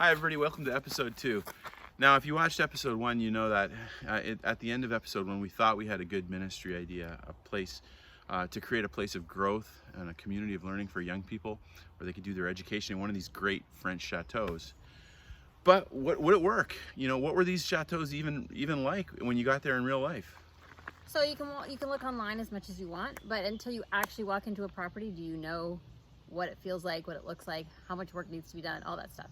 Hi everybody, welcome to episode 2. Now if you watched episode 1, you know that at the end of episode 1 we thought we had a good ministry idea, a place to create a place of growth and a community of learning for young people where they could do their education in one of these great French chateaus. But would it work? You know, what were these chateaus even like when you got there in real life? So you can look online as much as you want, but until you actually walk into a property, do you know what it feels like, what it looks like, how much work needs to be done, all that stuff.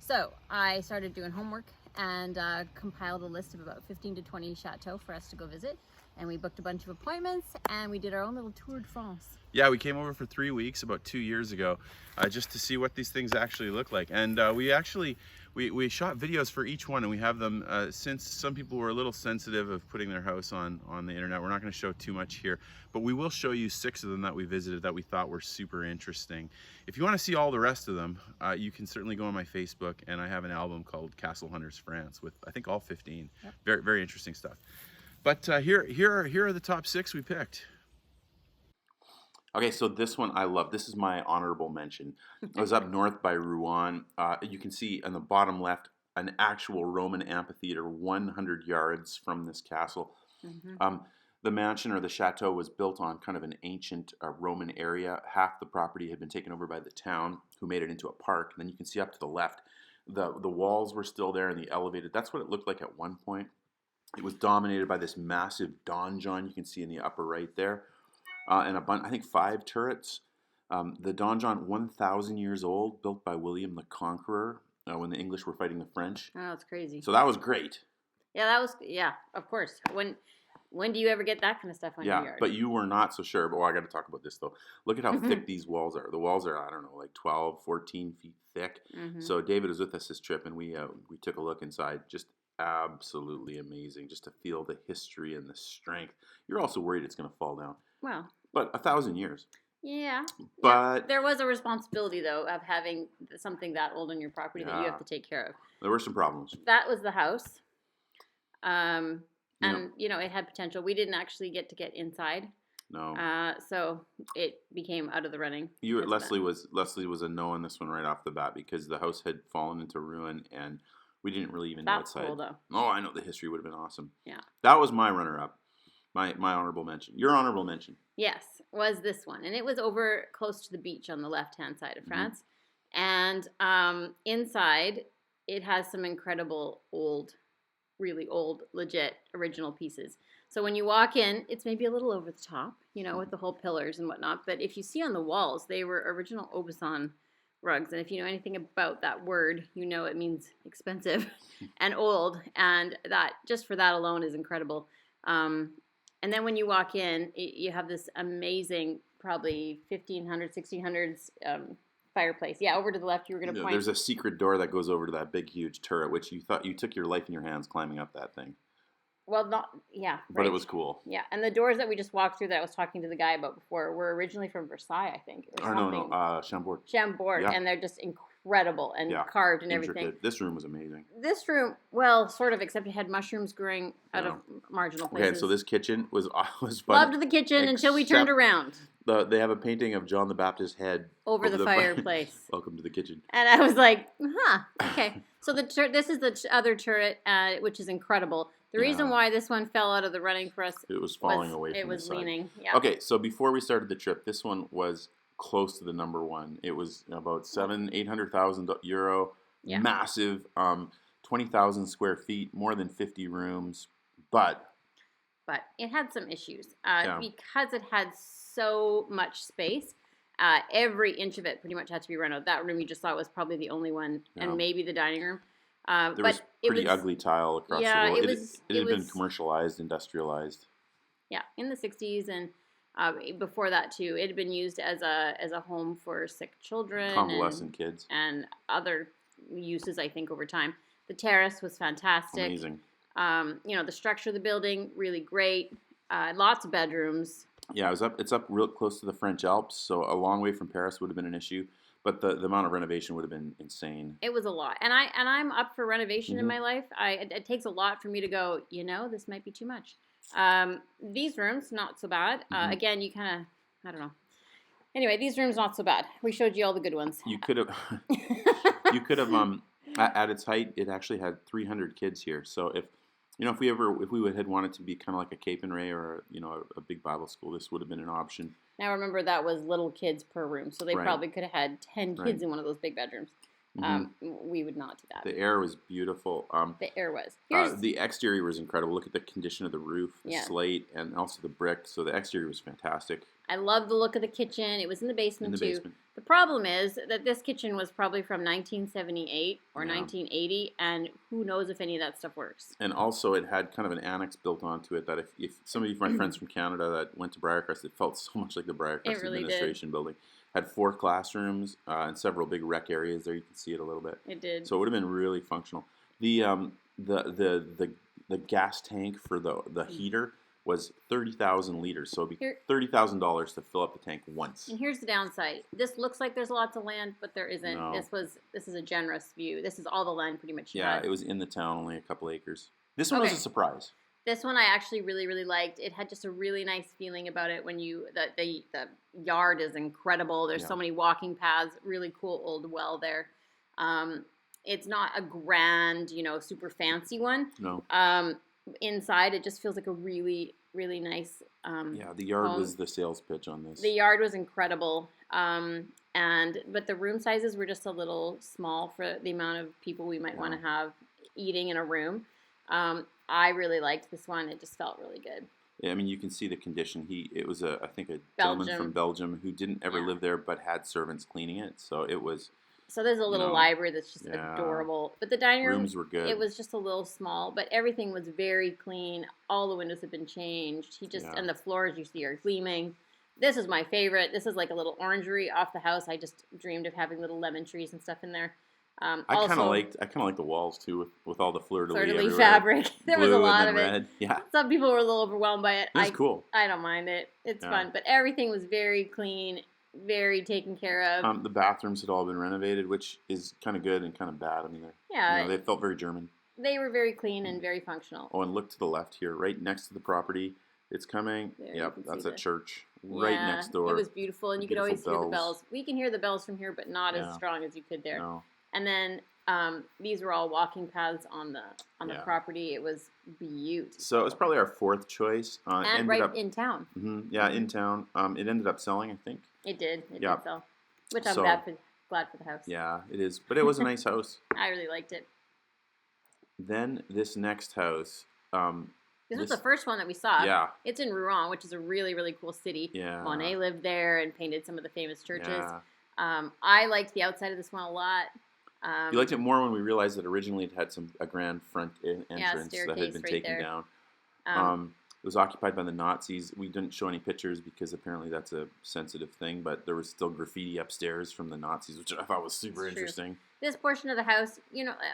So I started doing homework and compiled a list of about 15 to 20 chateaux for us to go visit. And we booked a bunch of appointments and we did our own little tour de France. Yeah, we came over for 3 weeks about 2 years ago just to see what these things actually look like. And we shot videos for each one, and we have them since some people were a little sensitive of putting their house on the internet. We're not going to show too much here, but we will show you 6 of them that we visited that we thought were super interesting. If you want to see all the rest of them, you can certainly go on my Facebook, and I have an album called Castle Hunters France with I think all 15. Yep. Very, very interesting stuff. But here are the top 6 we picked. Okay, so this one I love. This is my honorable mention. I was up north by Rouen. You can see on the bottom left an actual Roman amphitheater 100 yards from this castle. Mm-hmm. The mansion or the chateau was built on kind of an ancient Roman area. Half the property had been taken over by the town, who made it into a park. And then you can see up to the left, the walls were still there and the elevated. That's what it looked like at one point. It was dominated by this massive donjon you can see in the upper right there. And I think 5 turrets. The donjon, 1,000 years old, built by William the Conqueror when the English were fighting the French. Oh, that's crazy. So that was great. Yeah, of course. When do you ever get that kind of stuff on your yard? Yeah, but you were not so sure. But I got to talk about this, though. Look at how thick these walls are. The walls are, I don't know, like 12, 14 feet thick. Mm-hmm. So David was with us this trip, and we took a look inside. Just absolutely amazing, just to feel the history and the strength. You're also worried it's going to fall down. Well, but 1,000 years. Yeah. But there was a responsibility, though, of having something that old on your property that you have to take care of. There were some problems. That was the house. And, it had potential. We didn't actually get inside. No. So it became out of the running. Leslie was a no on this one right off the bat because the house had fallen into ruin and we didn't really even know outside. Cool, though. Oh, I know. The history would have been awesome. Yeah. That was my runner-up. My honorable mention. Your honorable mention. Yes, was this one. And it was over close to the beach on the left-hand side of France. Mm-hmm. And inside, it has some incredible really old, legit, original pieces. So when you walk in, it's maybe a little over the top, with the whole pillars and whatnot. But if you see on the walls, they were original Aubusson rugs. And if you know anything about that word, it means expensive and old. And that, just for that alone, is incredible. And then when you walk in, you have this amazing, probably 1500s, 1600s fireplace. Yeah, over to the left, you were going to point. There's a secret door that goes over to that big, huge turret, which you thought you took your life in your hands climbing up that thing. Well, right. But it was cool. Yeah, and the doors that we just walked through that I was talking to the guy about before were originally from Versailles, I think. Chambord. Chambord, yeah. And they're just incredible and carved and everything. This room was amazing. This room, well, sort of, except it had mushrooms growing out of marginal places. Okay, so this kitchen was fun. Loved the kitchen until we turned around. They have a painting of John the Baptist's head over the fireplace. Welcome to the kitchen. And I was like, okay. So this is the other turret, which is incredible. The reason why this one fell out of the running for us, it was falling away from it was the side. Leaning. Yeah. Okay, so before we started the trip, this one was close to the number one. It was about 800,000 euro, massive, 20,000 square feet, more than 50 rooms, but it had some issues because it had so much space. Every inch of it pretty much had to be renovated. That room you just saw was probably the only one, and maybe the dining room. There was pretty ugly tile across the wall. It had been commercialized, industrialized. Yeah, in the 60s, and before that too, it had been used as a home for sick children, convalescent kids, and other uses. I think over time, the terrace was fantastic. Amazing. The structure of the building really great. Lots of bedrooms. Yeah, it's up real close to the French Alps, so a long way from Paris would have been an issue. But the amount of renovation would have been insane. It was a lot, and I'm up for renovation in my life. It takes a lot for me to go. This might be too much. These rooms not so bad. Again, you kind of I don't know. Anyway, these rooms not so bad. We showed you all the good ones. You could have At its height, it actually had 300 kids here. So if if we had wanted to be kind of like a Cape and Ray or a big Bible school, this would have been an option. Now remember that was little kids per room, so they Right. probably could have had 10 Right. kids in one of those big bedrooms. We would not do that. The air was beautiful. The air was. The exterior was incredible. Look at the condition of the roof, the Yeah. slate, and also the brick. So the exterior was fantastic. I love the look of the kitchen. It was in the basement In the too. basement. The problem is that this kitchen was probably from 1978 or Yeah. 1980, and who knows if any of that stuff works. And also, it had kind of an annex built onto it that if some of my friends from Canada that went to Briarcrest, it felt so much like the Briarcrest really administration building. Had 4 classrooms and several big rec areas there. You can see it a little bit. It did. So it would have been really functional. The gas tank for the heater was 30,000 liters. So it'd be $30,000 to fill up the tank once. And here's the downside. This looks like there's lots of land, but there isn't. No. This is a generous view. This is all the land pretty much. Yeah, had. it was in the town, only a couple acres. This one was a surprise. This one I actually really, really liked. It had just a really nice feeling about it when the yard is incredible. There's so many walking paths, really cool old well there. It's not a grand, super fancy one. No. Inside, it just feels like a really, really nice the yard home. was the sales pitch on this. The yard was incredible. But the room sizes were just a little small for the amount of people we might want to have eating in a room. I really liked this one. It just felt really good. Yeah, I mean, you can see the condition. It was I think a gentleman from Belgium who didn't ever live there, but had servants cleaning it. So it was. So there's a little library that's just adorable. But the dining room, rooms were good. It was just a little small, but everything was very clean. All the windows had been changed. And the floors you see are gleaming. This is my favorite. This is like a little orangery off the house. I just dreamed of having little lemon trees and stuff in there. I kind of liked the walls too, with all the fleur-de-lis fabric. There was a lot of red. it. Yeah. Some people were a little overwhelmed by it. It's cool. I don't mind it. It's fun, but everything was very clean, very taken care of. The bathrooms had all been renovated, which is kind of good and kind of bad. I mean, they felt very German. They were very clean and very functional. Oh, and look to the left here, right next to the property. It's coming. Yep, that's a church right next door. It was beautiful, and you could always hear the bells. We can hear the bells from here, but not as strong as you could there. No. And then these were all walking paths on the property. It was beautiful. So it was probably our 4th choice. And in town. In town. It ended up selling, I think. It did. It did sell. Which I'm glad for the house. Yeah, it is. But it was a nice house. I really liked it. Then this next house. This was the first one that we saw. Yeah. It's in Rouen, which is a really, really cool city. Yeah. Monet lived there and painted some of the famous churches. Yeah. I liked the outside of this one a lot. You liked it more when we realized that originally it had a grand front entrance that had been taken down. It was occupied by the Nazis. We didn't show any pictures because apparently that's a sensitive thing, but there was still graffiti upstairs from the Nazis, which I thought was super interesting. This portion of the house,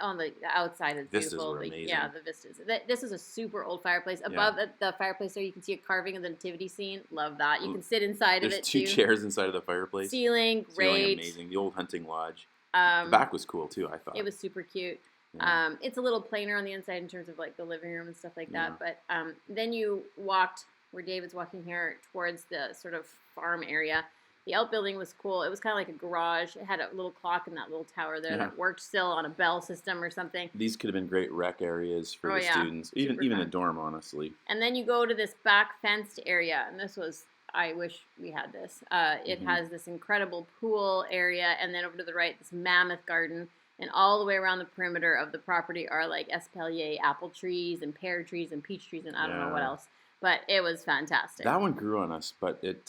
on the outside is beautiful. Vistas were amazing. Yeah, the vistas. This is a super old fireplace. Above the fireplace there, you can see a carving of the nativity scene. Love that. You can sit inside of it, too. There's 2 chairs inside of the fireplace. Ceiling, great. Amazing. The old hunting lodge. The back was cool, too, I thought. It was super cute. Yeah. It's a little plainer on the inside in terms of like the living room and stuff like that. But then you walked where David's walking here towards the sort of farm area. The outbuilding was cool. It was kind of like a garage. It had a little clock in that little tower there that worked still on a bell system or something. These could have been great rec areas for the students, even a dorm, honestly. And then you go to this back fenced area, and this was, I wish we had this. It has this incredible pool area, and then over to the right, this mammoth garden. And all the way around the perimeter of the property are like espalier apple trees and pear trees and peach trees and I don't know what else. But it was fantastic. That one grew on us, but it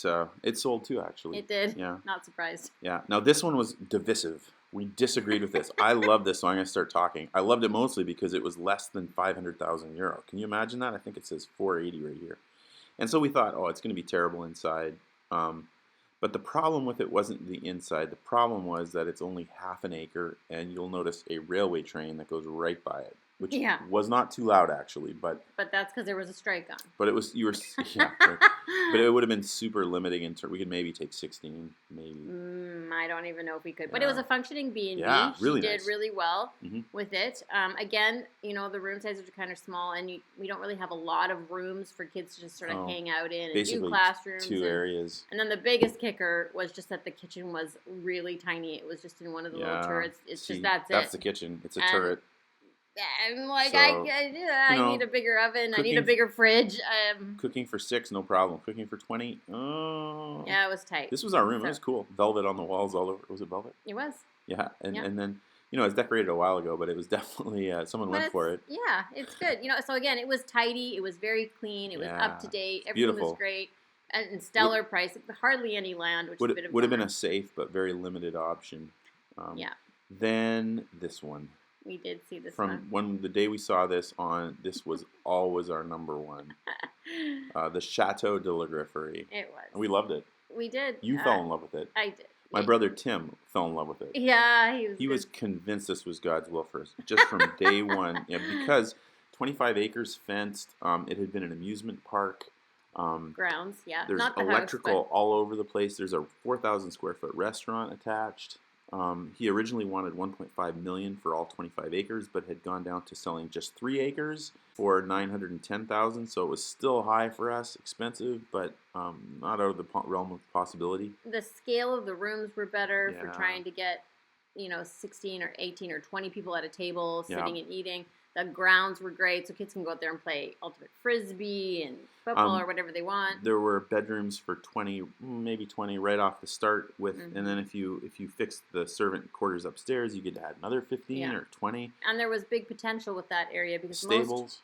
sold too, actually. It did? Yeah. Not surprised. Yeah. Now, this one was divisive. We disagreed with this. I love this, so I'm going to start talking. I loved it mostly because it was less than 500,000 euro. Can you imagine that? I think it says 480 right here. And so we thought, it's going to be terrible inside. But the problem with it wasn't the inside. The problem was that it's only half an acre, and you'll notice a railway train that goes right by it. which Yeah. was not too loud actually, but that's because there was a strike on. But it was, yeah, right. But it would have been super limiting in terms. We could maybe take 16, maybe. I don't even know if we could, but it was a functioning B&B. Yeah, really She did nice. really well Mhm. with it. Again, you know, the room sizes are kind of small, and we don't really have a lot of rooms for kids to just sort of hang out in and Basically, do classrooms. two areas. And then the biggest kicker was just that the kitchen was really tiny. It was just in one of the little turrets. It's just that's it. That's the kitchen. It's a turret. I'm like, So, I need a bigger oven. I need a bigger fridge. Cooking for 6, no problem. Cooking for 20, oh. Yeah, it was tight. This was our room. It was cool. Velvet on the walls all over. Was it velvet? It was. Yeah, and then, you know, it was decorated a while ago, but it was definitely, someone went for it. Yeah, it's good. You know, so again, it was tidy. It was very clean. It was up to date. Everything was great. And stellar price. Hardly any land, which is a bit of would have been a safe but very limited option. Yeah. Then this one. We did see this From the day we saw this on, this was always our number one. The Chateau de la Grifferaie. It was. And we loved it. We did. You fell in love with it. I did. My brother Tim fell in love with it. Yeah, he was convinced this was God's will for us just from day one. Yeah, because 25 acres fenced. It had been an amusement park. Grounds, yeah. There's not the electrical house, all over the place. There's a 4,000 square foot restaurant attached. He originally wanted $1.5 million for all 25 acres, but had gone down to selling just 3 acres for $910,000. So it was still high for us, expensive, but not out of the realm of possibility. The scale of the rooms were better for trying to get, 16 or 18 or 20 people at a table sitting and eating. The grounds were great, so kids can go out there and play ultimate frisbee and football or whatever they want. There were bedrooms for 20, maybe 20 right off the start with, and then if you fixed the servant quarters upstairs, you could add another 15 or 20. And there was big potential with that area because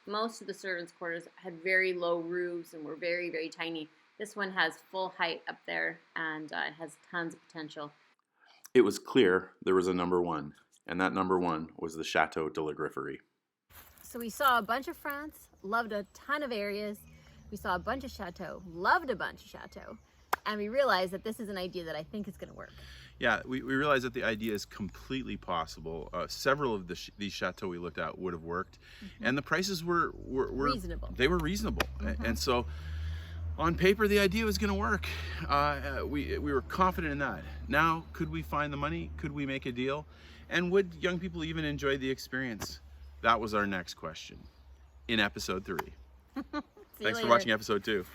most of the servants' quarters had very low roofs and were very, very tiny. This one has full height up there and it has tons of potential. It was clear there was a number one, and that number one was the Chateau de la Grifferaie. So we saw a bunch of France, loved a ton of areas. We saw a bunch of chateau, loved a bunch of chateau. And we realized that this is an idea that I think is going to work. Yeah, we realized that the idea is completely possible. Several of these chateaux we looked at would have worked. And the prices were reasonable. They were reasonable. And so on paper, the idea was going to work. We were confident in that. Now, could we find the money? Could we make a deal? And would young people even enjoy the experience? That was our next question in episode 3. Thanks for watching episode 2.